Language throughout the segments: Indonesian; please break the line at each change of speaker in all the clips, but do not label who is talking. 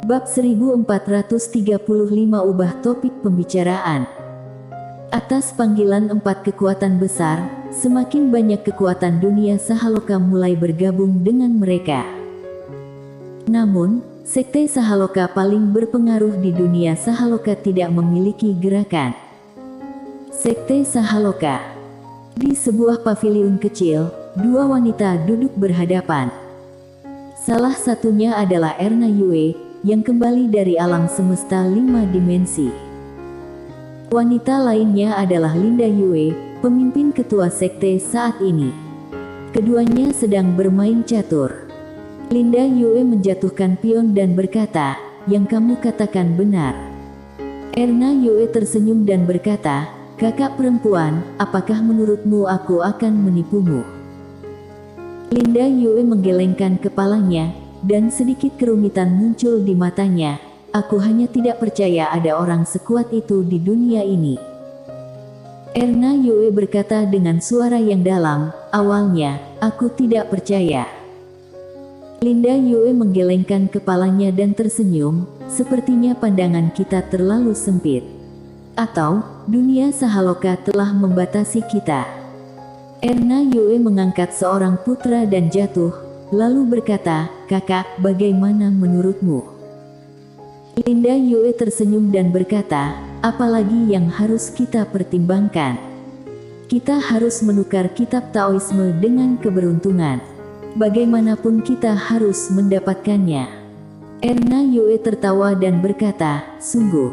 Bab 1435 ubah topik pembicaraan. Atas panggilan 4 kekuatan besar, semakin banyak kekuatan dunia Sahaloka mulai bergabung dengan mereka. Namun, sekte Sahaloka paling berpengaruh di dunia Sahaloka tidak memiliki gerakan. Sekte Sahaloka. Di sebuah paviliun kecil, 2 wanita duduk berhadapan. Salah satunya adalah Erna Yue, yang kembali dari alam semesta 5 dimensi. Wanita lainnya adalah Linda Yue, pemimpin ketua sekte saat ini. Keduanya sedang bermain catur. Linda Yue menjatuhkan pion dan berkata, "Yang kamu katakan benar." Erna Yue tersenyum dan berkata, "Kakak perempuan, apakah menurutmu aku akan menipumu?" Linda Yue menggelengkan kepalanya, dan sedikit kerumitan muncul di matanya. "Aku hanya tidak percaya ada orang sekuat itu di dunia ini." Erna Yue berkata dengan suara yang dalam, "Awalnya, aku tidak percaya." Linda Yue menggelengkan kepalanya dan tersenyum, "Sepertinya pandangan kita terlalu sempit. Atau, dunia Sahaloka telah membatasi kita." Erna Yue mengangkat seorang putra dan jatuh, lalu berkata, "Kakak, bagaimana menurutmu?" Linda Yue tersenyum dan berkata, "Apalagi yang harus kita pertimbangkan? Kita harus menukar kitab Taoisme dengan keberuntungan. Bagaimanapun kita harus mendapatkannya." Erna Yue tertawa dan berkata, "Sungguh."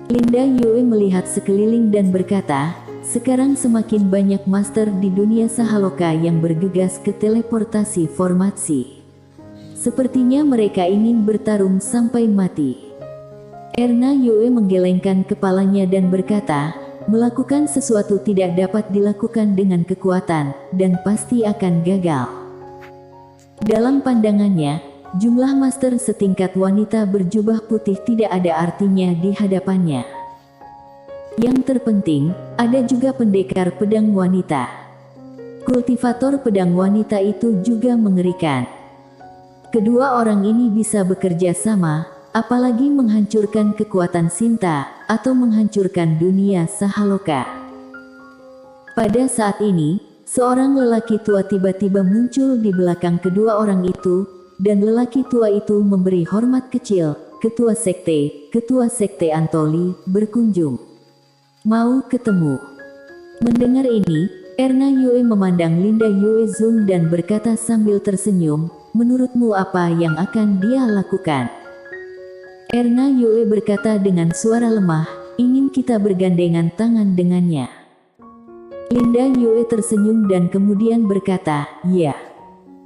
Linda Yue melihat sekeliling dan berkata, "Sekarang semakin banyak master di dunia Sahaloka yang bergegas ke teleportasi formasi. Sepertinya mereka ingin bertarung sampai mati." Erna Yue menggelengkan kepalanya dan berkata, "Melakukan sesuatu tidak dapat dilakukan dengan kekuatan, dan pasti akan gagal." Dalam pandangannya, jumlah master setingkat wanita berjubah putih tidak ada artinya di hadapannya. Yang terpenting, ada juga pendekar pedang wanita. Kultivator pedang wanita itu juga mengerikan. Kedua orang ini bisa bekerja sama, apalagi menghancurkan kekuatan Sinta, atau menghancurkan dunia Sahaloka. Pada saat ini, seorang lelaki tua tiba-tiba muncul di belakang kedua orang itu, dan lelaki tua itu memberi hormat kecil. Ketua sekte Antoli, berkunjung. Mau ketemu. Mendengar ini, Erna Yue memandang Linda Yue Zung dan berkata sambil tersenyum, "Menurutmu apa yang akan dia lakukan?" Erna Yue berkata dengan suara lemah, "Ingin kita bergandengan tangan dengannya." Linda Yue tersenyum dan kemudian berkata, "Ya."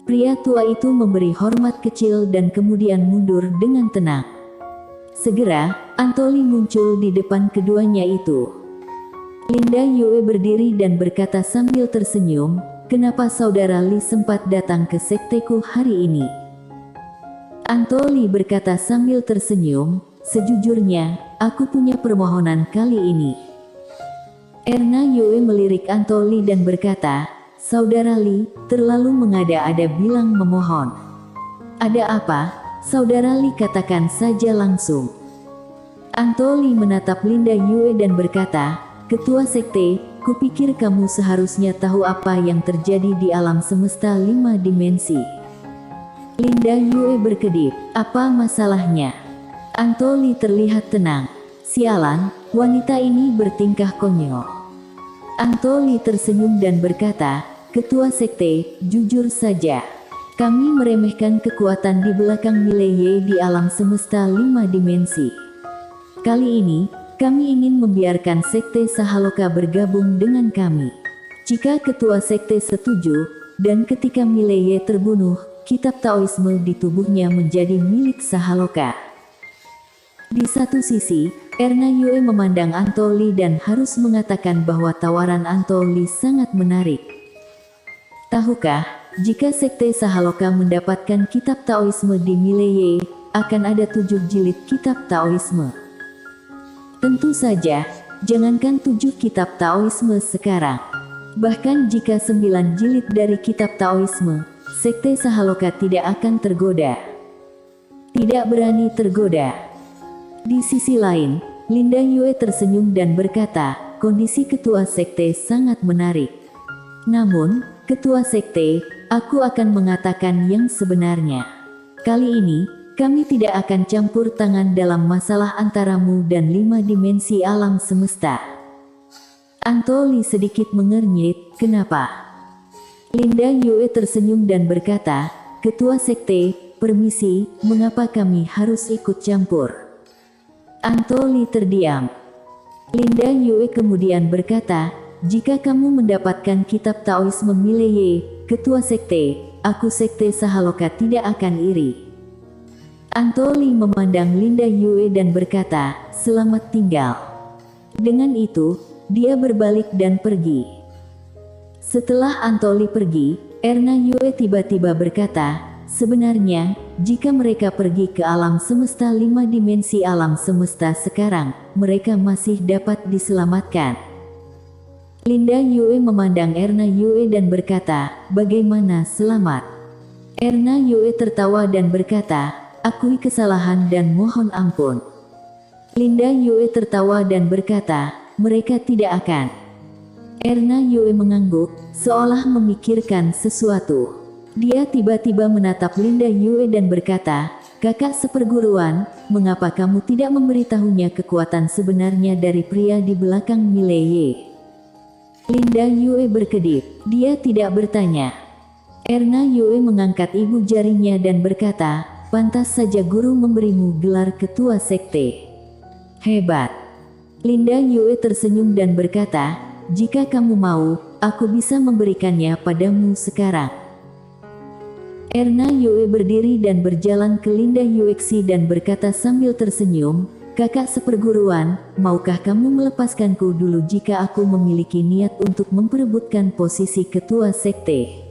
Pria tua itu memberi hormat kecil dan kemudian mundur dengan tenang. Segera, Antoli muncul di depan keduanya itu. Linda Yue berdiri dan berkata sambil tersenyum, "Kenapa saudara Li sempat datang ke sekteku hari ini?" Antoli berkata sambil tersenyum, "Sejujurnya, aku punya permohonan kali ini." Erna Yue melirik Antoli dan berkata, "Saudara Li, terlalu mengada-ada bilang memohon. Ada apa, saudara Li, katakan saja langsung." Antoli menatap Linda Yue dan berkata, "Ketua sekte, kupikir kamu seharusnya tahu apa yang terjadi di alam semesta 5 dimensi." Linda Yue berkedip, "Apa masalahnya?" Antoli terlihat tenang. "Sialan, wanita ini bertingkah konyol." Antoli tersenyum dan berkata, "Ketua sekte, jujur saja. Kami meremehkan kekuatan di belakang Mileye di alam semesta 5 dimensi. Kali ini, kami ingin membiarkan sekte Sahaloka bergabung dengan kami. Jika ketua sekte setuju, dan ketika Mileye terbunuh, kitab Taoisme di tubuhnya menjadi milik Sahaloka." Di satu sisi, Erna Yue memandang Antoli dan harus mengatakan bahwa tawaran Antoli sangat menarik. Tahukah, jika sekte Sahaloka mendapatkan kitab Taoisme di Mileye, akan ada 7 jilid kitab Taoisme. Tentu saja, jangankan 7 kitab Taoisme sekarang. Bahkan jika 9 jilid dari kitab Taoisme, sekte Sahaloka tidak akan tergoda. tidak berani tergoda. Di sisi lain, Linda Yue tersenyum dan berkata, kondisi ketua sekte sangat menarik. Namun, ketua sekte, aku akan mengatakan yang sebenarnya. Kali ini, kami tidak akan campur tangan dalam masalah antaramu dan 5 dimensi alam semesta. Antoli sedikit mengernyit, kenapa? Linda Yue tersenyum dan berkata, ketua sekte, permisi, mengapa kami harus ikut campur? Antoli terdiam. Linda Yue kemudian berkata, jika kamu mendapatkan kitab Taoisme Mileye, ketua sekte, aku sekte Sahaloka tidak akan iri. Antoli memandang Linda Yue dan berkata, selamat tinggal. Dengan itu, dia berbalik dan pergi. Setelah Antoli pergi, Erna Yue tiba-tiba berkata, sebenarnya, jika mereka pergi ke alam semesta 5 dimensi alam semesta sekarang, mereka masih dapat diselamatkan. Linda Yue memandang Erna Yue dan berkata, bagaimana selamat? Erna Yue tertawa dan berkata, akui kesalahan dan mohon ampun. Linda Yue tertawa dan berkata, mereka tidak akan. Erna Yue mengangguk, seolah memikirkan sesuatu. Dia tiba-tiba menatap Linda Yue dan berkata, kakak seperguruan, mengapa kamu tidak memberitahunya kekuatan sebenarnya dari pria di belakang Mileye? Linda Yue berkedip, dia tidak bertanya. Erna Yue mengangkat ibu jarinya dan berkata, pantas saja guru memberimu gelar ketua sekte. Hebat. Linda Yue tersenyum dan berkata, jika kamu mau, aku bisa memberikannya padamu sekarang. Erna Yue berdiri dan berjalan ke Linda Yuexi dan berkata sambil tersenyum, kakak seperguruan, maukah kamu melepaskanku dulu jika aku memiliki niat untuk memperebutkan posisi ketua sekte?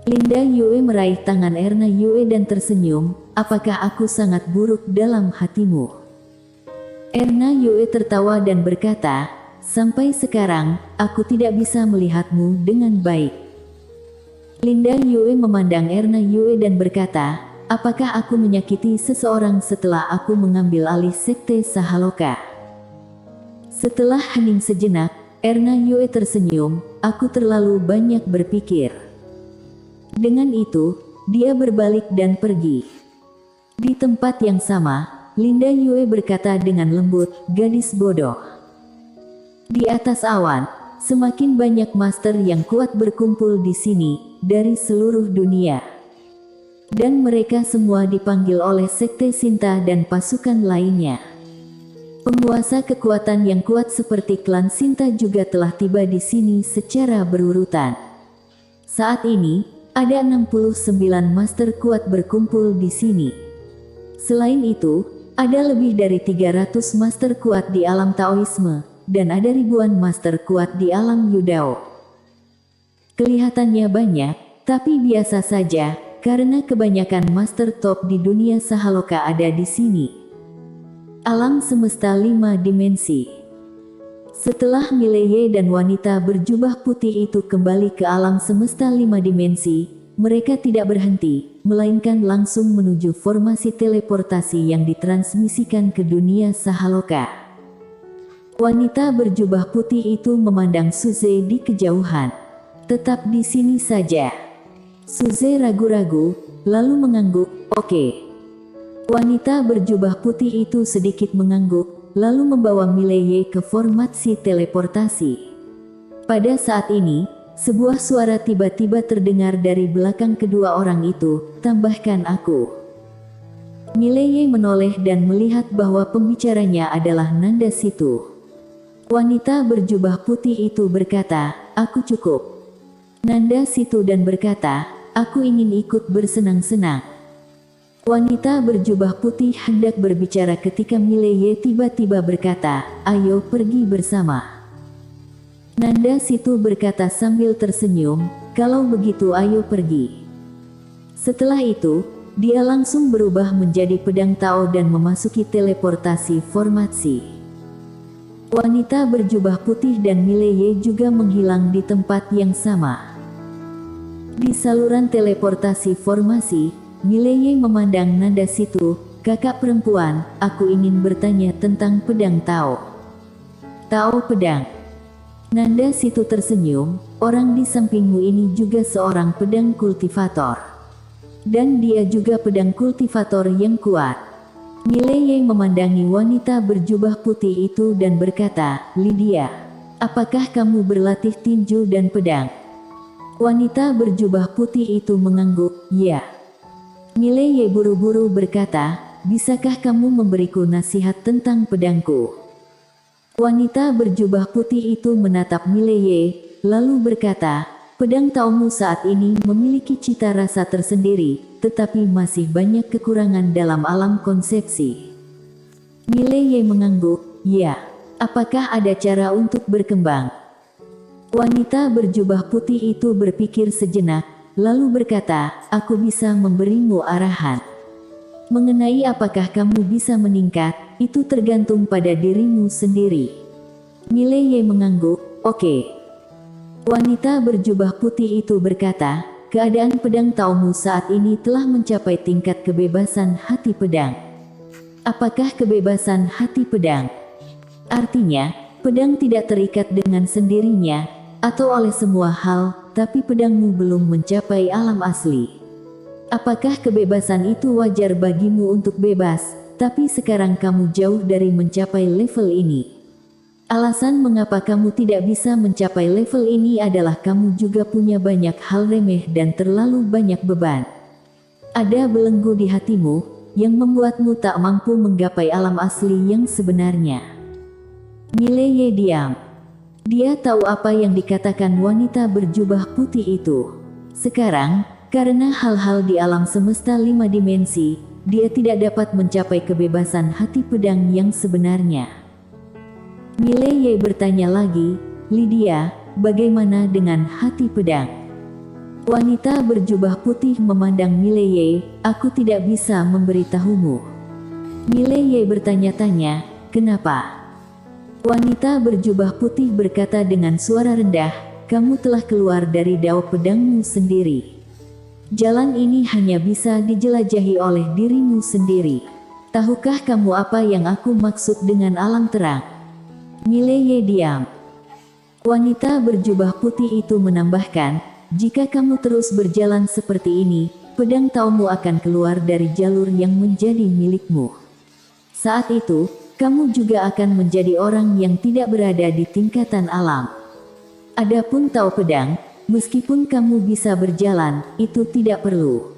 Linda Yue meraih tangan Erna Yue dan tersenyum, apakah aku sangat buruk dalam hatimu? Erna Yue tertawa dan berkata, sampai sekarang, aku tidak bisa melihatmu dengan baik. Linda Yue memandang Erna Yue dan berkata, apakah aku menyakiti seseorang setelah aku mengambil alih sekte Sahaloka? Setelah hening sejenak, Erna Yue tersenyum, aku terlalu banyak berpikir. Dengan itu, dia berbalik dan pergi. Di tempat yang sama, Linda Yue berkata dengan lembut, gadis bodoh. Di atas awan, semakin banyak master yang kuat berkumpul di sini, dari seluruh dunia. Dan mereka semua dipanggil oleh sekte Sinta dan pasukan lainnya. Penguasa kekuatan yang kuat seperti klan Sinta juga telah tiba di sini secara berurutan. Saat ini, ada 69 master kuat berkumpul di sini. Selain itu, ada lebih dari 300 master kuat di alam Taoisme, dan ada ribuan master kuat di alam Yudao. Kelihatannya banyak, tapi biasa saja, karena kebanyakan master top di dunia Sahaloka ada di sini. Alam semesta 5 dimensi. Setelah Mileye dan wanita berjubah putih itu kembali ke alam semesta 5 dimensi, mereka tidak berhenti, melainkan langsung menuju formasi teleportasi yang ditransmisikan ke dunia Sahaloka. Wanita berjubah putih itu memandang Suze di kejauhan. Tetap di sini saja. Suze ragu-ragu, lalu mengangguk, oke. Wanita berjubah putih itu sedikit mengangguk, lalu membawa Mileye ke formasi teleportasi. Pada saat ini, sebuah suara tiba-tiba terdengar dari belakang kedua orang itu, tambahkan aku. Mileye menoleh dan melihat bahwa pembicaranya adalah Nanda Situ. Wanita berjubah putih itu berkata, aku cukup. Nanda Situ dan berkata, aku ingin ikut bersenang-senang. Wanita berjubah putih hendak berbicara ketika Mileye tiba-tiba berkata, ayo pergi bersama. Nanda Situ berkata sambil tersenyum, kalau begitu ayo pergi. Setelah itu, dia langsung berubah menjadi pedang Tao dan memasuki teleportasi formasi. Wanita berjubah putih dan Mileye juga menghilang di tempat yang sama. Di saluran teleportasi formasi, Mileye memandang Nanda Situ. Kakak perempuan, aku ingin bertanya tentang pedang Tao. Tao pedang. Nanda Situ tersenyum, orang di sampingmu ini juga seorang pedang kultivator. Dan dia juga pedang kultivator yang kuat. Mileye memandangi wanita berjubah putih itu dan berkata, Lydia, apakah kamu berlatih tinju dan pedang? Wanita berjubah putih itu mengangguk, ya. Mileye buru-buru berkata, bisakah kamu memberiku nasihat tentang pedangku? Wanita berjubah putih itu menatap Mileye, lalu berkata, pedang Taomu saat ini memiliki cita rasa tersendiri, tetapi masih banyak kekurangan dalam alam konsepsi. Mileye mengangguk, ya. Apakah ada cara untuk berkembang? Wanita berjubah putih itu berpikir sejenak, lalu berkata, aku bisa memberimu arahan. Mengenai apakah kamu bisa meningkat, itu tergantung pada dirimu sendiri. Mileye mengangguk, oke. Wanita berjubah putih itu berkata, keadaan pedang Taomu saat ini telah mencapai tingkat kebebasan hati pedang. Apakah kebebasan hati pedang? Artinya, pedang tidak terikat dengan sendirinya, atau oleh semua hal, tapi pedangmu belum mencapai alam asli. Apakah kebebasan itu wajar bagimu untuk bebas, tapi sekarang kamu jauh dari mencapai level ini? Alasan mengapa kamu tidak bisa mencapai level ini adalah kamu juga punya banyak hal remeh dan terlalu banyak beban. Ada belenggu di hatimu, yang membuatmu tak mampu menggapai alam asli yang sebenarnya. Mileye diam. Dia tahu apa yang dikatakan wanita berjubah putih itu. Sekarang, karena hal-hal di alam semesta 5 dimensi, dia tidak dapat mencapai kebebasan hati pedang yang sebenarnya. Mileye bertanya lagi, Lydia, bagaimana dengan hati pedang? Wanita berjubah putih memandang Mileye, aku tidak bisa memberitahumu. Mileye bertanya-tanya, kenapa? Wanita berjubah putih berkata dengan suara rendah, kamu telah keluar dari dao pedangmu sendiri. Jalan ini hanya bisa dijelajahi oleh dirimu sendiri. Tahukah kamu apa yang aku maksud dengan alam terang? Mileye diam. Wanita berjubah putih itu menambahkan, jika kamu terus berjalan seperti ini, pedang Taomu akan keluar dari jalur yang menjadi milikmu. Saat itu, kamu juga akan menjadi orang yang tidak berada di tingkatan alam. Adapun Tao pedang, meskipun kamu bisa berjalan, itu tidak perlu.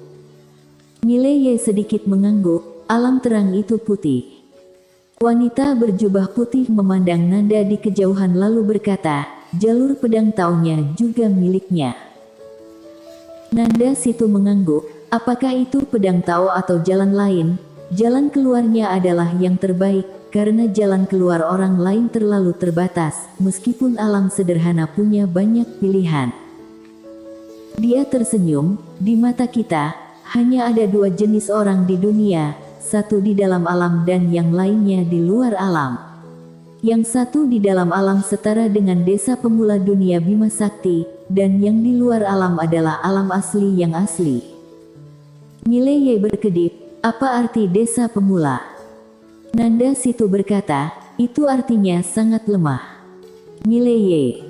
Mileye sedikit mengangguk, alam terang itu putih. Wanita berjubah putih memandang Nanda di kejauhan lalu berkata, jalur pedang Taonya juga miliknya. Nanda Situ mengangguk, apakah itu pedang Tao atau jalan lain? Jalan keluarnya adalah yang terbaik, karena jalan keluar orang lain terlalu terbatas, meskipun alam sederhana punya banyak pilihan. Dia tersenyum, di mata kita, hanya ada 2 jenis orang di dunia, satu di dalam alam dan yang lainnya di luar alam. Yang satu di dalam alam setara dengan desa pemula dunia Bima Sakti, dan yang di luar alam adalah alam asli yang asli. Mileye berkedip, apa arti desa pemula? Nanda Situ berkata, itu artinya sangat lemah. Mileye.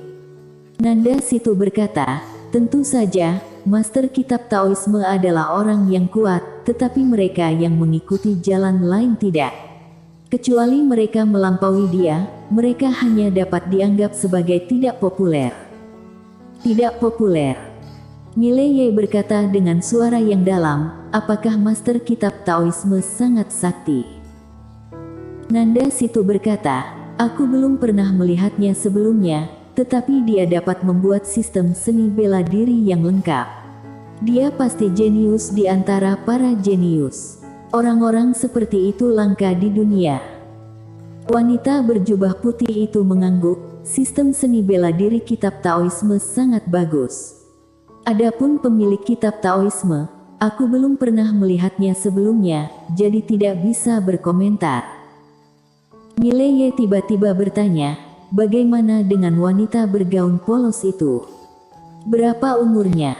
Nanda Situ berkata, tentu saja, master kitab Taoisme adalah orang yang kuat, tetapi mereka yang mengikuti jalan lain tidak. Kecuali mereka melampaui dia, mereka hanya dapat dianggap sebagai tidak populer. Tidak populer. Mileye berkata dengan suara yang dalam, apakah master kitab Taoisme sangat sakti? Nanda Situ berkata, aku belum pernah melihatnya sebelumnya, tetapi dia dapat membuat sistem seni bela diri yang lengkap. Dia pasti jenius di antara para jenius. Orang-orang seperti itu langka di dunia. Wanita berjubah putih itu mengangguk, sistem seni bela diri kitab Taoisme sangat bagus. Adapun pemilik kitab Taoisme, aku belum pernah melihatnya sebelumnya, jadi tidak bisa berkomentar. Mileye tiba-tiba bertanya, bagaimana dengan wanita bergaun polos itu? Berapa umurnya?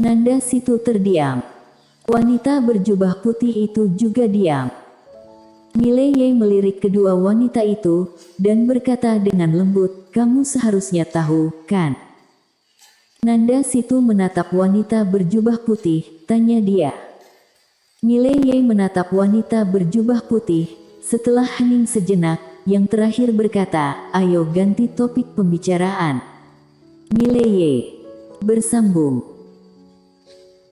Nanda Situ terdiam. Wanita berjubah putih itu juga diam. Mileye melirik kedua wanita itu, dan berkata dengan lembut, "Kamu seharusnya tahu, kan?" Nanda situ menatap wanita berjubah putih, tanya dia. Mileye menatap wanita berjubah putih, setelah hening sejenak, yang terakhir berkata, "Ayo ganti topik pembicaraan." Mileye bersambung,